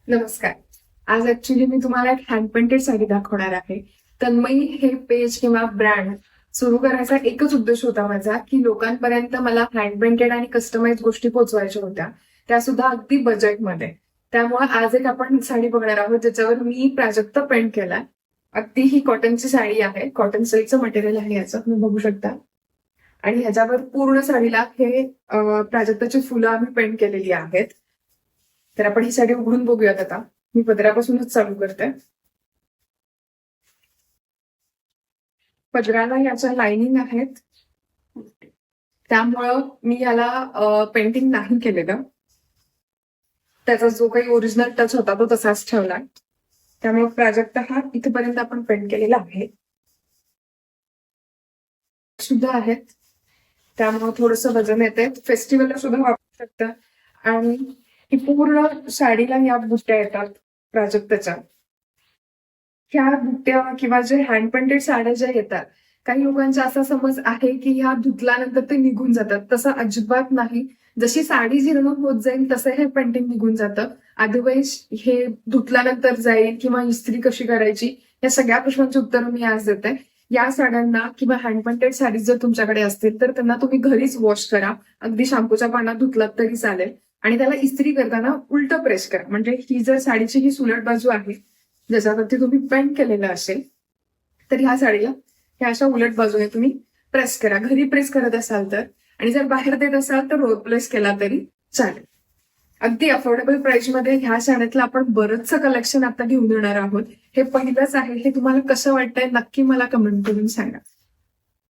नमस्कार. आज ऍक्च्युली मी तुम्हाला एक हँड पेंटेड साडी दाखवणार आहे. तन्मयी हे पेज किंवा ब्रँड सुरू करायचा एकच उद्देश होता माझा, की लोकांपर्यंत मला हँड पेंटेड आणि कस्टमाइज गोष्टी पोहोचवायच्या होत्या, त्या सुद्धा अगदी बजेटमध्ये. त्यामुळे आज एक आपण साडी बघणार आहोत ज्याच्यावर मी प्राजक्त पेंट केलाय. अगदी ही कॉटनची साडी आहे, कॉटन सिल्कचं मटेरियल आहे याचं, तुम्ही बघू शकता. आणि ह्याच्यावर पूर्ण साडीला हे प्राजक्ताची फुलं आम्ही पेंट केलेली आहेत. तर आपण ही साडी उघडून बघूयात आता. मी पदरापासूनच चालू करते. पदराला याच्या लाइनिंग आहेत, त्यामुळं मी याला पेंटिंग नाही केलेलं. त्याचा जो काही ओरिजिनल टच होता तो तसाच ठेवला. त्यामुळे प्राजक्त हा इथपर्यंत आपण पेंट केलेला आहे. सुद्धा आहेत, त्यामुळे थोडंसं वजन येते. फेस्टिवलला सुद्धा वापरू शकता. आणि ही पूर्ण साडीला या बुट्ट्या येतात प्राजक्ताच्या. ह्या बुट्ट्या किंवा जे हँड पेंटेड साड्या ज्या येतात, काही लोकांचा असा समज आहे की ह्या धुतल्यानंतर ते निघून जातात. तसं अजिबात नाही. जशी साडी जीर्ण होत जाईल तसं हे पेंटिंग निघून जातं. अदरवाईज हे धुतल्यानंतर जाईल किंवा इस्त्री कशी करायची, या सगळ्या प्रश्नांची उत्तरं मी आज देते. या साड्यांना किंवा हँड पेंटेड साडी जर तुमच्याकडे असतील तर त्यांना तुम्ही घरीच वॉश करा. अगदी शॅम्पूच्या पाण्यात धुतलात तरी चालेल. आणि त्याला इस्त्री करताना उलट प्रेस करा. म्हणजे ही जर साडीची ही सुलट बाजू आहे ज्याच्यावरती तुम्ही पेंट केलेलं असेल, तर ह्या साडीला ह्या अशा उलट बाजूने तुम्ही प्रेस करा. घरी प्रेस करत असाल तर, आणि जर बाहेर देत असाल तर रोल प्रेस केला तरी चालेल. अगदी अफोर्डेबल प्राइसमध्ये ह्या साड्यातलं आपण बरंचसं कलेक्शन आता घेऊन येणार आहोत. हे पहिलंच आहे. हे तुम्हाला कसं वाटतंय नक्की मला कमेंट करून सांगा.